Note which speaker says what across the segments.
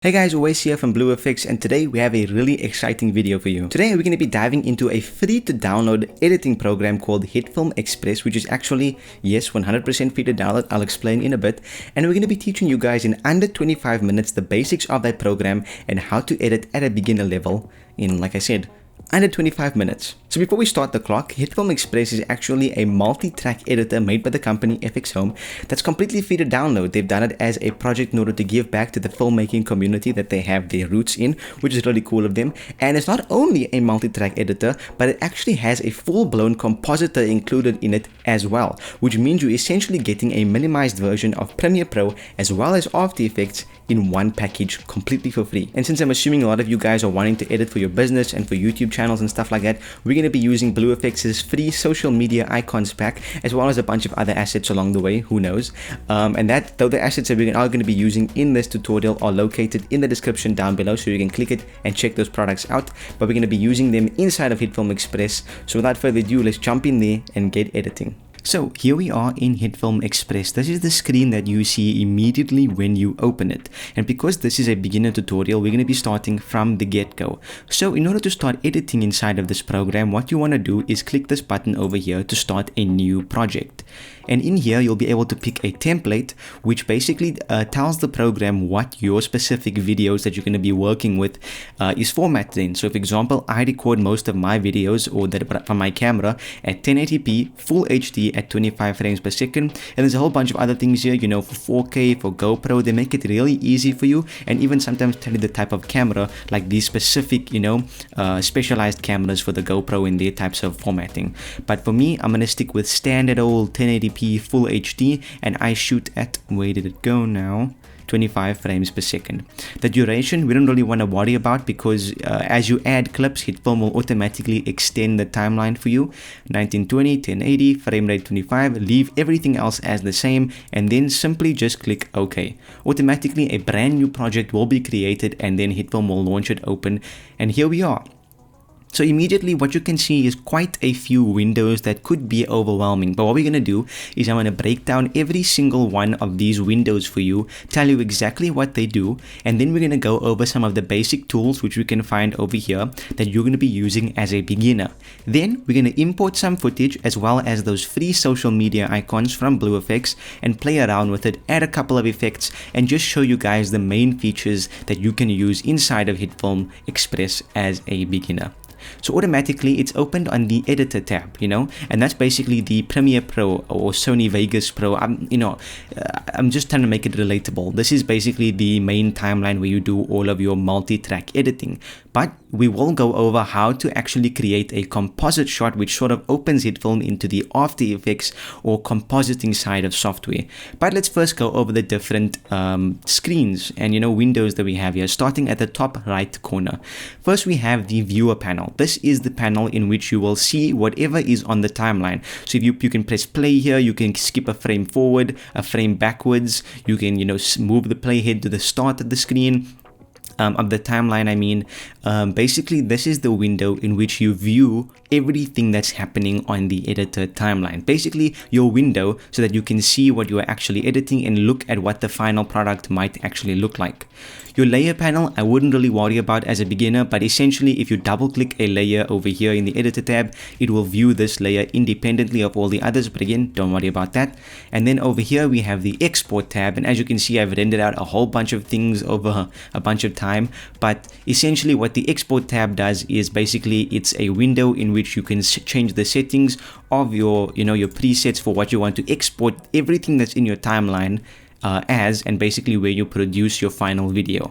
Speaker 1: Hey guys, Wes here from BlueFx, and today we have a really exciting video for you. Today we're going to be diving into a free to download editing program called Hitfilm Express, which is actually, yes, 100% free to download. I'll explain in a bit. And we're going to be teaching you guys in under 25 minutes the basics of that program and how to edit at a beginner level in, like I said, under 25 minutes. So before we start the clock, Hitfilm Express is actually a multi-track editor made by the company FX Home that's completely free to download. They've done it as a project in order to give back to the filmmaking community that they have their roots in, which is really cool of them. And it's not only a multi-track editor, but it actually has a full-blown compositor included in it as well, which means you're essentially getting a minimized version of Premiere Pro as well as After Effects in one package completely for free. And since I'm assuming a lot of you guys are wanting to edit for your business and for YouTube channels and stuff like that, we're going to be using BlueFx's free social media icons pack as well as a bunch of other assets along the way, who knows. And that, though the assets that we are going to be using in this tutorial are located in the description down below, so you can click it and check those products out. But we're going to be using them inside of Hitfilm Express. So without further ado, let's jump in there and get editing. So here we are in Hitfilm Express. This is the screen that you see immediately when you open it. And because this is a beginner tutorial, we're going to be starting from the get-go. So in order to start editing inside of this program, what you want to do is click this button over here to start a new project. And in here, you'll be able to pick a template, which basically tells the program what your specific videos that you're going to be working with is formatted in. So for example, I record most of my videos or that from my camera at 1080p, full HD at 25 frames per second. And there's a whole bunch of other things here, you know, for 4K, for GoPro. They make it really easy for you, and even sometimes tell you the type of camera, like these specific, you know, specialized cameras for the GoPro and their types of formatting. But for me, I'm going to stick with standard old 1080p full HD, and I shoot at, where did it go now? 25 frames per second. The duration we don't really want to worry about, because as you add clips, Hitfilm will automatically extend the timeline for you. 1920, 1080, frame rate 25, leave everything else as the same, and then simply just click OK. Automatically a brand new project will be created, and then Hitfilm will launch it open, and here we are. So immediately what you can see is quite a few windows that could be overwhelming. But what we're going to do is I'm going to break down every single one of these windows for you, tell you exactly what they do, and then we're going to go over some of the basic tools which we can find over here that you're going to be using as a beginner. Then we're going to import some footage as well as those free social media icons from BlueFx and play around with it, add a couple of effects, and just show you guys the main features that you can use inside of Hitfilm Express as a beginner. So automatically it's opened on the editor tab, you know, and that's basically the Premiere Pro or Sony Vegas Pro. I'm just trying to make it relatable. This is basically the main timeline where you do all of your multi-track editing. But we will go over how to actually create a composite shot, which sort of opens Hitfilm into the After Effects or compositing side of software. But let's first go over the different screens and, you know, windows that we have here, starting at the top right corner. First, we have the viewer panel. This is the panel in which you will see whatever is on the timeline. So if you can press play here, you can skip a frame forward, a frame backwards. You can, you know, move the playhead to the start of the screen. Of the timeline, I mean. Basically, this is the window in which you view everything that's happening on the editor timeline. Basically, your window so that you can see what you are actually editing and look at what the final product might actually look like. Your layer panel, I wouldn't really worry about as a beginner, but essentially if you double click a layer over here in the editor tab, it will view this layer independently of all the others, but again, don't worry about that. And then over here we have the export tab, and as you can see, I've rendered out a whole bunch of things over a bunch of time, but essentially what the export tab does is basically it's a window in which you can change the settings of your, you know, your presets for what you want to export everything that's in your timeline and basically where you produce your final video.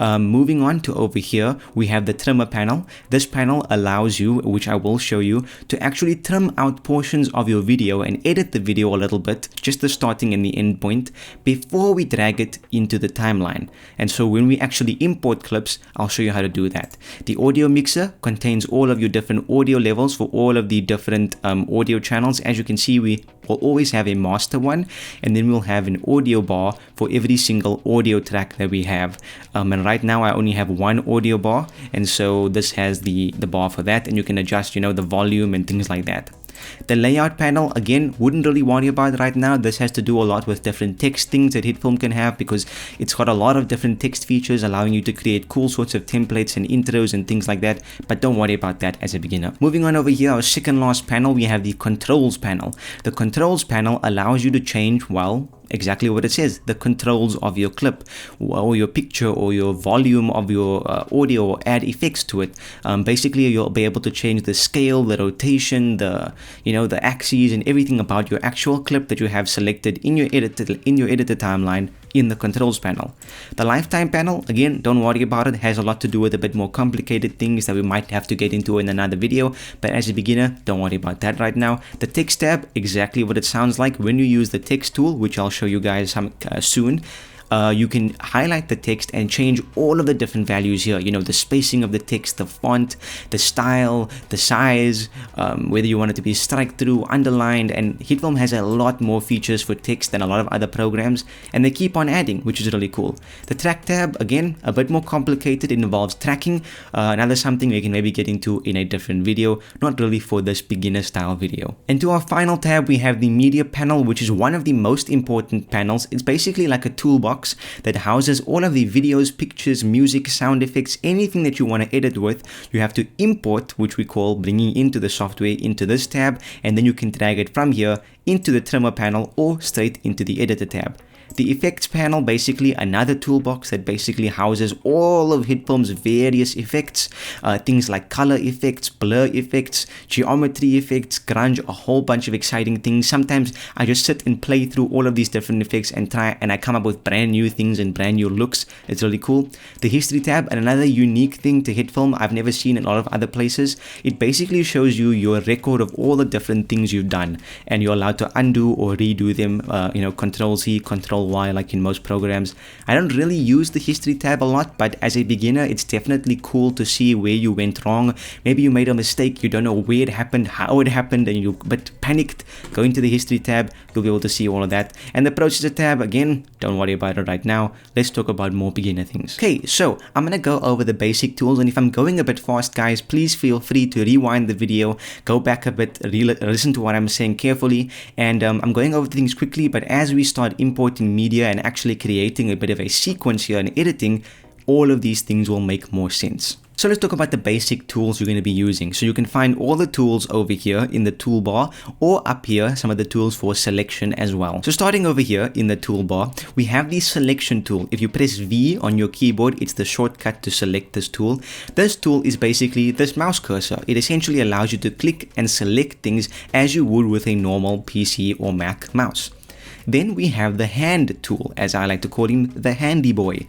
Speaker 1: Moving on to over here, we have the trimmer panel. This panel allows you, which I will show you, to actually trim out portions of your video and edit the video a little bit, just the starting and the end point, before we drag it into the timeline. And so when we actually import clips, I'll show you how to do that. The audio mixer contains all of your different audio levels for all of the different audio channels. As you can see, we will always have a master one, and then we'll have an audio bar for every single audio track that we have. And right now I only have one audio bar, and so this has the bar for that, and you can adjust, you know, the volume and things like that. The layout panel, again, wouldn't really worry about it right now. This has to do a lot with different text things that Hitfilm can have, because it's got a lot of different text features allowing you to create cool sorts of templates and intros and things like that, but don't worry about that as a beginner. Moving on over here, our second last panel, we have the controls panel. The controls panel allows you to change, well, exactly what it says, the controls of your clip or your picture or your volume of your audio, or add effects to it. Basically, you'll be able to change the scale, the rotation, the the axes, and everything about your actual clip that you have selected in your editor timeline in the controls panel. The lifetime panel, again, don't worry about it. It has a lot to do with a bit more complicated things that we might have to get into in another video, but as a beginner, don't worry about that right now. The text tab, exactly what it sounds like. When you use the text tool, which I'll show you guys soon, you can highlight the text and change all of the different values here. The spacing of the text, the font, the style, the size, whether you want it to be strike through, underlined, and Hitfilm has a lot more features for text than a lot of other programs, and they keep on adding, which is really cool. The track tab, again, a bit more complicated. It involves tracking, another something we can maybe get into in a different video, not really for this beginner style video. And to our final tab, we have the media panel, which is one of the most important panels. It's basically like a toolbox that houses all of the videos, pictures, music, sound effects, anything that you want to edit with. You have to import, which we call bringing into the software, into this tab, and then you can drag it from here into the trimmer panel or straight into the editor tab. The effects panel, basically another toolbox that basically houses all of Hitfilm's various effects, things like color effects, blur effects, geometry effects, grunge, a whole bunch of exciting things. Sometimes I just sit and play through all of these different effects and I come up with brand new things and brand new looks. It's really cool. The history tab, and another unique thing to Hitfilm I've never seen in a lot of other places. It basically shows you your record of all the different things you've done, and you're allowed to undo or redo them. Control Z, Control Y, like in most programs. I don't really use the history tab a lot, but as a beginner, it's definitely cool to see where you went wrong. Maybe you made a mistake, you don't know where it happened, how it happened, and you're a bit panicked. Go into the history tab, you'll be able to see all of that. And the processor tab, again, don't worry about it right now. Let's talk about more beginner things. Okay, so I'm gonna go over the basic tools, and if I'm going a bit fast, guys, please feel free to rewind the video, go back a bit, listen to what I'm saying carefully, and I'm going over things quickly, but as we start importing media and actually creating a bit of a sequence here and editing, all of these things will make more sense. So let's talk about the basic tools you're going to be using. So you can find all the tools over here in the toolbar, or up here, some of the tools for selection as well. So starting over here in the toolbar, we have the selection tool. If you press V on your keyboard, it's the shortcut to select this tool. This tool is basically this mouse cursor. It essentially allows you to click and select things as you would with a normal PC or Mac mouse. Then we have the hand tool, as I like to call him, the handy boy.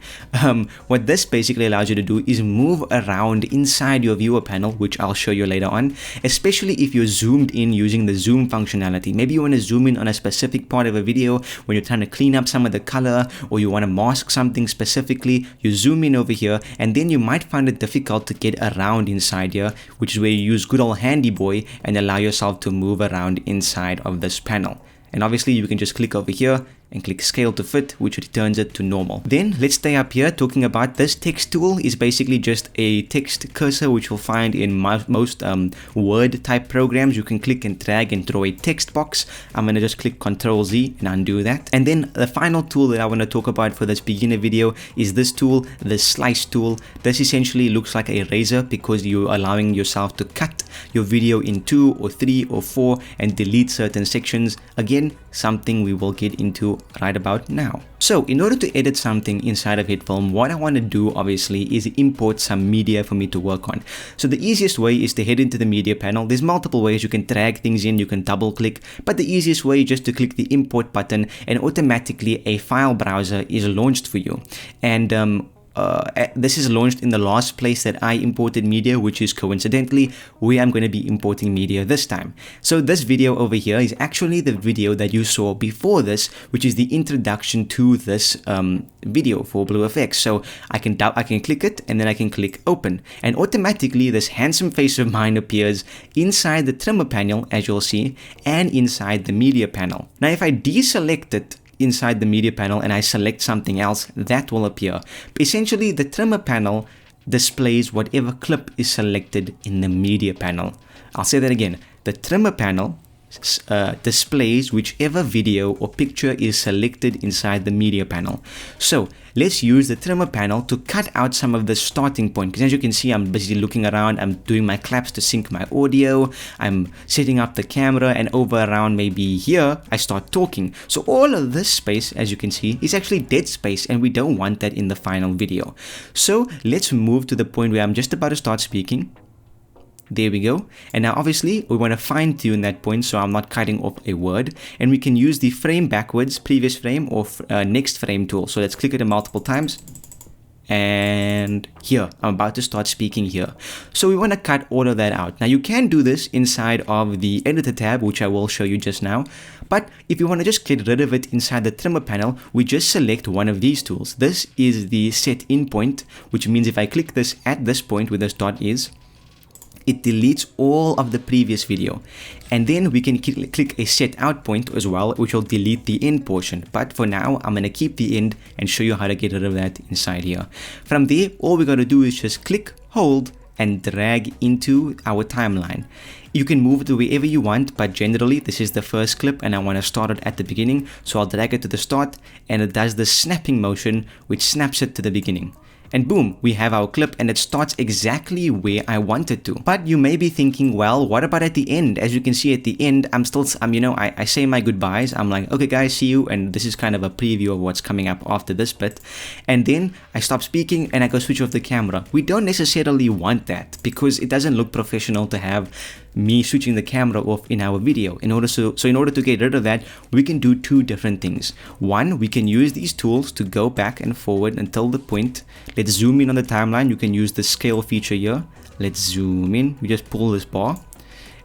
Speaker 1: What this basically allows you to do is move around inside your viewer panel, which I'll show you later on, especially if you're zoomed in using the zoom functionality. Maybe you want to zoom in on a specific part of a video when you're trying to clean up some of the color, or you want to mask something specifically. You zoom in over here, and then you might find it difficult to get around inside here, which is where you use good old handy boy and allow yourself to move around inside of this panel. And obviously you can just click over here and click scale to fit, which returns it to normal. Then let's stay up here talking about this text tool. Is basically just a text cursor, which you'll find in most Word type programs. You can click and drag and throw a text box. I'm going to just click Control Z and undo that. And then the final tool that I want to talk about for this beginner video is this tool, the slice tool. This essentially looks like a razor because you're allowing yourself to cut your video in 2 or 3 or 4 and delete certain sections. Again, something we will get into right about now. So in order to edit something inside of Hitfilm, what I want to do obviously is import some media for me to work on. So the easiest way is to head into the media panel. There's multiple ways you can drag things in, you can double click, but the easiest way is just to click the import button and automatically a file browser is launched for you. And this is launched in the last place that I imported media, which is coincidentally where I'm going to be importing media this time. So this video over here is actually the video that you saw before this, which is the introduction to this video for BlueFx. So I can click it and then I can click open, and automatically this handsome face of mine appears inside the trimmer panel, as you'll see, and inside the media panel. Now if I deselect it inside the media panel and I select something else, that will appear. Essentially, the trimmer panel displays whatever clip is selected in the media panel. I'll say that again. the trimmer panel displays whichever video or picture is selected inside the media panel. So let's use the trimmer panel to cut out some of the starting point, because as you can see, I'm busy looking around, I'm doing my claps to sync my audio, I'm setting up the camera, and over around maybe here I start talking. So all of this space, as you can see, is actually dead space, and we don't want that in the final video. So let's move to the point where I'm just about to start speaking. There we go. And now obviously we want to fine tune that point so I'm not cutting off a word, and we can use the frame backwards, previous frame, or next frame tool. So let's click it multiple times, and here I'm about to start speaking here. So we want to cut all of that out. Now you can do this inside of the editor tab, which I will show you just now, but if you want to just get rid of it inside the trimmer panel, we just select one of these tools. This is the set in point, which means if I click this at this point where this dot is, it deletes all of the previous video, and then we can click a set out point as well, which will delete the end portion. But for now, I'm going to keep the end and show you how to get rid of that inside here. From there, all we got to do is just click, hold, and drag into our timeline. You can move it to wherever you want, but generally this is the first clip and I want to start it at the beginning. So I'll drag it to the start, and it does the snapping motion, which snaps it to the beginning. And boom, we have our clip, and it starts exactly where I want it to. But you may be thinking, well, what about at the end? As you can see at the end, I say my goodbyes. I'm like, okay guys, see you. And this is kind of a preview of what's coming up after this bit. And then I stop speaking and I go switch off the camera. We don't necessarily want that because it doesn't look professional to have me switching the camera off in our video. In order to get rid of that, we can do two different things. One, we can use these tools to go back and forward until the point. Let's zoom in on the timeline. You can use the scale feature here. Let's zoom in. We just pull this bar,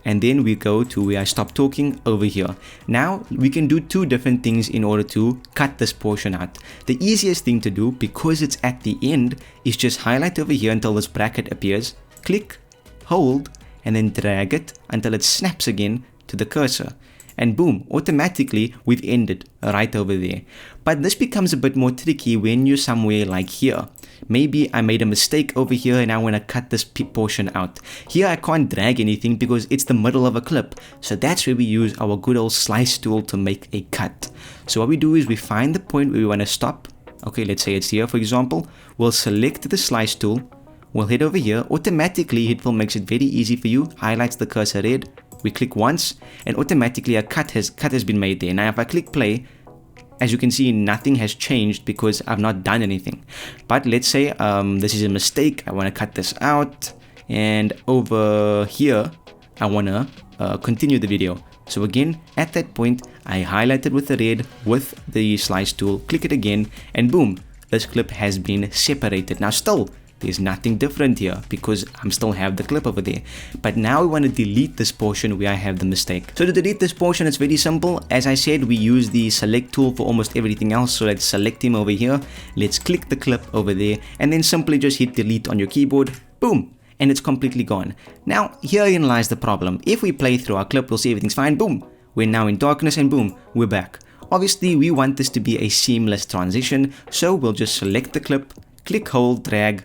Speaker 1: and then we go to where I stop talking over here. Now we can do two different things in order to cut this portion out. The easiest thing to do, because it's at the end, is just highlight over here until this bracket appears, click, hold, and then drag it until it snaps again to the cursor. And boom, automatically we've ended right over there. But this becomes a bit more tricky when you're somewhere like here. Maybe I made a mistake over here and I want to cut this portion out. Here I can't drag anything because it's the middle of a clip. So that's where we use our good old slice tool to make a cut. So what we do is we find the point where we want to stop. Okay, let's say it's here for example. We'll select the slice tool. We'll head over here. Automatically Hitfilm makes it very easy for you. Highlights the cursor red. We click once and automatically a cut has been made there. Now if I click play, as you can see, nothing has changed because I've not done anything. But let's say this is a mistake. I want to cut this out, and over here I want to continue the video. So again, at that point, I highlight it with the red with the slice tool, click it again, and boom, this clip has been separated. Now still, there's nothing different here because I still have the clip over there. But now we want to delete this portion where I have the mistake. So to delete this portion, it's very simple. As I said, we use the select tool for almost everything else. So let's select him over here. Let's click the clip over there and then simply just hit delete on your keyboard. Boom. And it's completely gone. Now, herein lies the problem. If we play through our clip, we'll see everything's fine. Boom. We're now in darkness and boom, we're back. Obviously, we want this to be a seamless transition. So we'll just select the clip, click, hold, drag.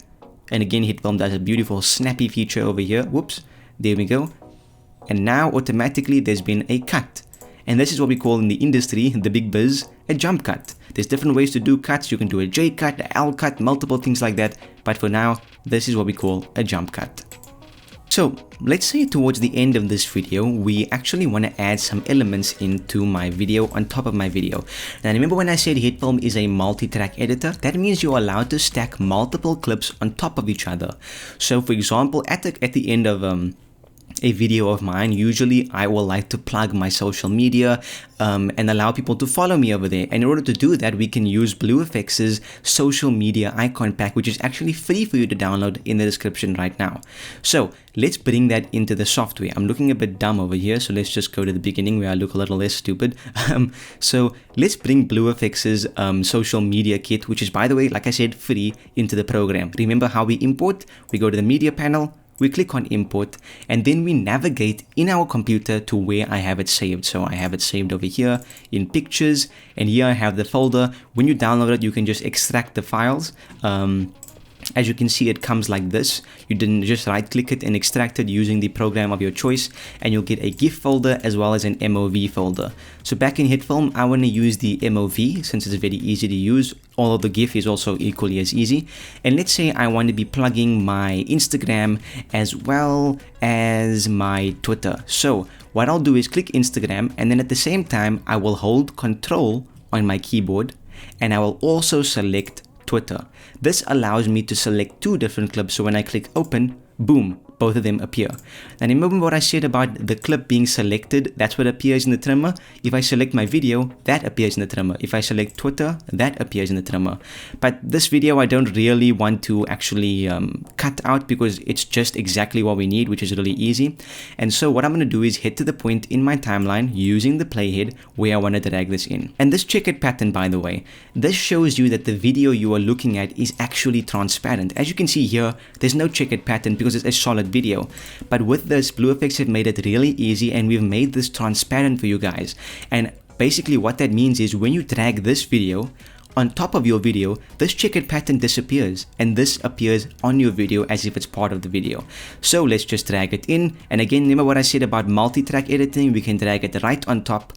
Speaker 1: And again, Hitfilm does a beautiful snappy feature over here. Whoops, there we go. And now automatically there's been a cut. And this is what we call in the industry, the big biz, a jump cut. There's different ways to do cuts. You can do a J cut, a L cut, multiple things like that. But for now, this is what we call a jump cut. So let's say towards the end of this video, we actually want to add some elements into my video on top of my video. Now remember when I said Hitfilm is a multi-track editor? That means you're allowed to stack multiple clips on top of each other. So for example, at the end of a video of mine, usually I will like to plug my social media and allow people to follow me over there. And in order to do that, we can use BlueFx's social media icon pack, which is actually free for you to download in the description right now. So let's bring that into the software. I'm looking a bit dumb over here, so let's just go to the beginning where I look a little less stupid. So let's bring BlueFx's social media kit, which is, by the way, like I said, free, into the program. Remember how we import? We go to the media panel, we click on import, and then we navigate in our computer to where I have it saved. So I have it saved over here in pictures, and here I have the folder. When you download it, you can just extract the files. As you can see, it comes like this. You didn't just right click it and extract it using the program of your choice, and you'll get a GIF folder as well as an MOV folder. So back in Hitfilm, I want to use the MOV since it's very easy to use. All of the GIF is also equally as easy. And let's say I want to be plugging my Instagram as well as my Twitter. So what I'll do is click Instagram, and then at the same time, I will hold Control on my keyboard, and I will also select Twitter. This allows me to select two different clips, so when I click open, boom, both of them appear. And remember what I said about the clip being selected, that's what appears in the trimmer. If I select my video, that appears in the trimmer. If I select Twitter, that appears in the trimmer. But this video I don't really want to actually cut out because it's just exactly what we need, which is really easy. And so what I'm going to do is head to the point in my timeline using the playhead where I want to drag this in. And this checkered pattern, by the way, this shows you that the video you are looking at is actually transparent. As you can see here, there's no checkered pattern because it's a solid video. But with this, BlueFx have made it really easy, and we've made this transparent for you guys. And basically what that means is when you drag this video on top of your video, this checkered pattern disappears and this appears on your video as if it's part of the video. So let's just drag it in, and again, remember what I said about multi-track editing, we can drag it right on top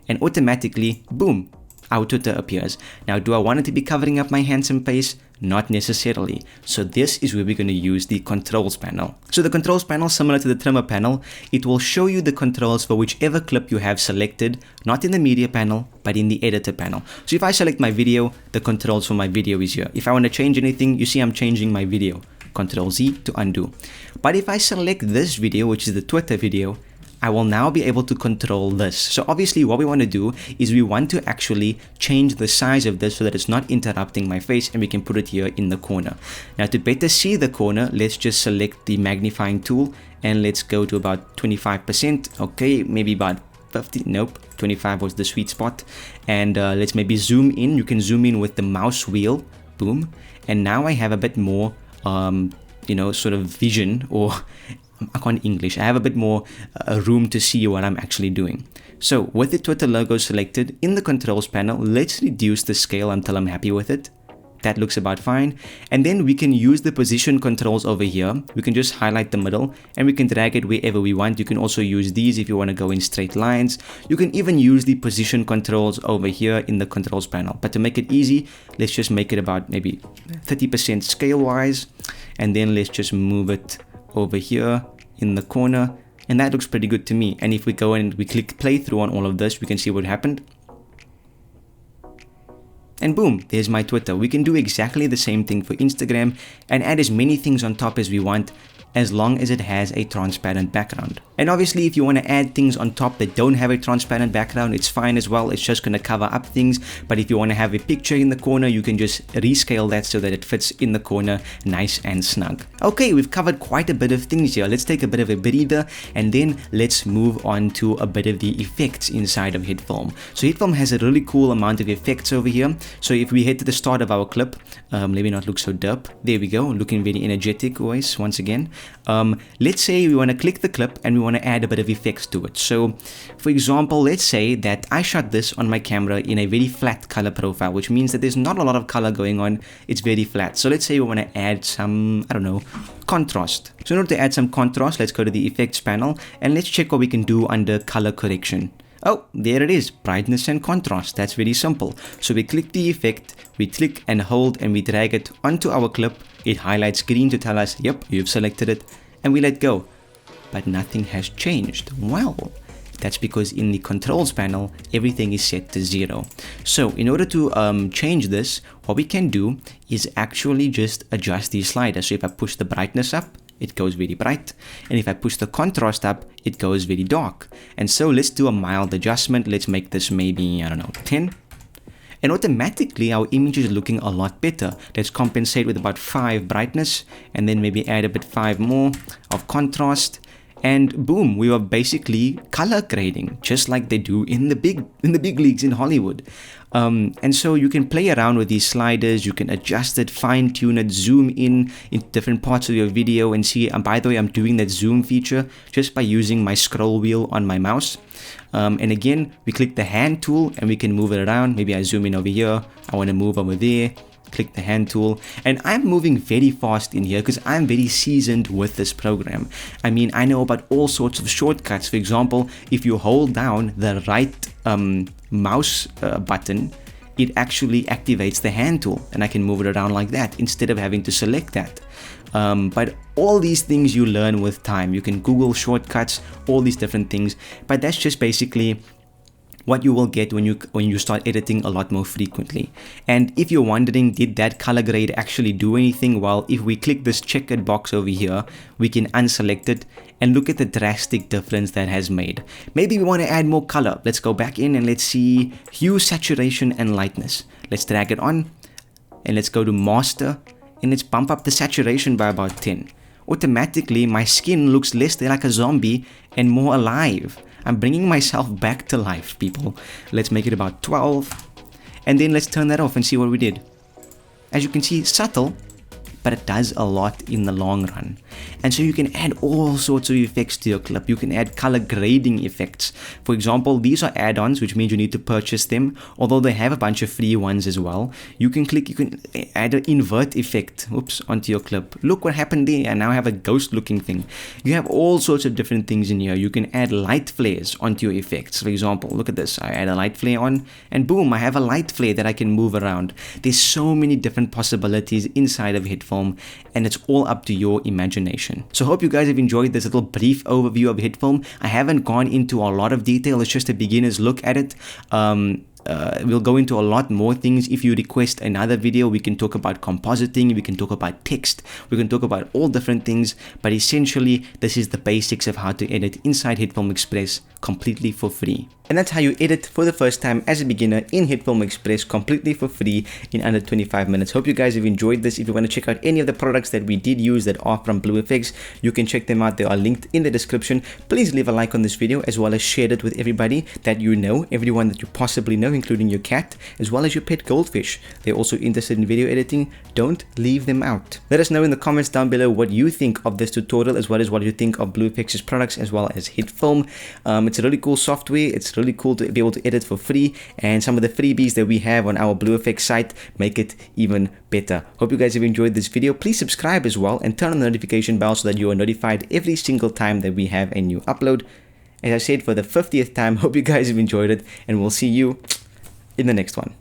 Speaker 1: and automatically, boom, our Twitter appears. Now, do I want it to be covering up my handsome face? Not necessarily. So this is where we're going to use the controls panel. So the controls panel, similar to the trimmer panel, it will show you the controls for whichever clip you have selected, not in the media panel, but in the editor panel. So if I select my video, the controls for my video is here. If I want to change anything, you see I'm changing my video. Control Z to undo. But if I select this video, which is the Twitter video, I will now be able to control this. So obviously what we want to do is we want to actually change the size of this so that it's not interrupting my face, and we can put it here in the corner. Now to better see the corner, let's just select the magnifying tool and let's go to about 25%. Okay, maybe about 50, nope, 25 was the sweet spot. And let's maybe zoom in. You can zoom in with the mouse wheel, boom. And now I have a bit more, you know, sort of vision, or I can't English. I have a bit more room to see what I'm actually doing. So with the Twitter logo selected in the controls panel, let's reduce the scale until I'm happy with it. That looks about fine. And then we can use the position controls over here. We can just highlight the middle and we can drag it wherever we want. You can also use these if you want to go in straight lines. You can even use the position controls over here in the controls panel. But to make it easy, let's just make it about maybe 30% scale wise. And then let's just move it over here in the corner, and that looks pretty good to me. And if we go and we click playthrough on all of this, we can see what happened. And boom, there's my Twitter. We can do exactly the same thing for Instagram and add as many things on top as we want, as long as it has a transparent background. And obviously if you want to add things on top that don't have a transparent background, it's fine as well. It's just going to cover up things. But if you want to have a picture in the corner, you can just rescale that so that it fits in the corner nice and snug. Okay, we've covered quite a bit of things here. Let's take a bit of a breather and then let's move on to a bit of the effects inside of Hitfilm. So Hitfilm has a really cool amount of effects over here. So if we head to the start of our clip, let me not look so derp. There we go, looking very energetic always once again. Let's say we want to click the clip and we want to add a bit of effects to it. So for example, let's say that I shot this on my camera in a very flat color profile, which means that there's not a lot of color going on. It's very flat. So let's say we want to add some, I don't know, contrast. So in order to add some contrast, let's go to the effects panel and let's check what we can do under color correction. Oh, there it is, brightness and contrast. That's very simple. So we click the effect, we click and hold and we drag it onto our clip. It highlights green to tell us, yep, you've selected it, and we let go. But nothing has changed. Well, that's because in the controls panel, everything is set to 0. So in order to change this, what we can do is actually just adjust these sliders. So if I push the brightness up, it goes very bright, and if I push the contrast up, it goes very dark. And so let's do a mild adjustment. Let's make this maybe, I don't know, 10. And automatically our image is looking a lot better. Let's compensate with about 5 brightness, and then maybe add a bit 5 more of contrast. And boom, we are basically color grading, just like they do in the big leagues in Hollywood. And so you can play around with these sliders, you can adjust it, fine tune it, zoom in different parts of your video and see. And by the way, I'm doing that zoom feature just by using my scroll wheel on my mouse. And again, we click the hand tool and we can move it around. Maybe I zoom in over here, I want to move over there. click the hand tool, and I'm moving very fast in here because I'm very seasoned with this program. I mean, I know about all sorts of shortcuts. For example, if you hold down the right mouse button, it actually activates the hand tool, and I can move it around like that instead of having to select that. But all these things you learn with time. You can Google shortcuts, all these different things, but that's just basically what you will get when you start editing a lot more frequently. And if you're wondering, did that color grade actually do anything? Well, if we click this checkered box over here, we can unselect it and look at the drastic difference that has made. Maybe we want to add more color. Let's go back in and let's see hue, saturation, and lightness. Let's drag it on and let's go to master and let's bump up the saturation by about 10. Automatically, my skin looks less like a zombie and more alive. I'm bringing myself back to life, people. Let's make it about 12. And then let's turn that off and see what we did. As you can see, subtle, but it does a lot in the long run. And so you can add all sorts of effects to your clip. You can add color grading effects. For example, these are add-ons, which means you need to purchase them, although they have a bunch of free ones as well. You can add an invert effect, onto your clip. Look what happened there. I now have a ghost looking thing. You have all sorts of different things in here. You can add light flares onto your effects. For example, look at this. I add a light flare on and boom, I have a light flare that I can move around. There's so many different possibilities inside of Hitfilm, and it's all up to your imagination. So I hope you guys have enjoyed this little brief overview of Hitfilm. I haven't gone into a lot of detail. It's just a beginner's look at it. We'll go into a lot more things. If you request another video, we can talk about compositing, we can talk about text, we can talk about all different things, but essentially this is the basics of how to edit inside Hitfilm Express completely for free. And that's how you edit for the first time as a beginner in Hitfilm Express completely for free in under 25 minutes. Hope you guys have enjoyed this. If you want to check out any of the products that we did use that are from BlueFx, you can check them out. They are linked in the description. Please leave a like on this video as well as share it with everybody that you know, everyone that you possibly know, including your cat as well as your pet goldfish. They're also interested in video editing. Don't leave them out. Let us know in the comments down below what you think of this tutorial as well as what you think of BlueFx's products as well as Hitfilm. It's a really cool software. It's really cool to be able to edit for free, and some of the freebies that we have on our BlueFx site make it even better. Hope you guys have enjoyed this video. Please subscribe as well and turn on the notification bell so that you are notified every single time that we have a new upload. As I said for the 50th time, hope you guys have enjoyed it, and we'll see you in the next one.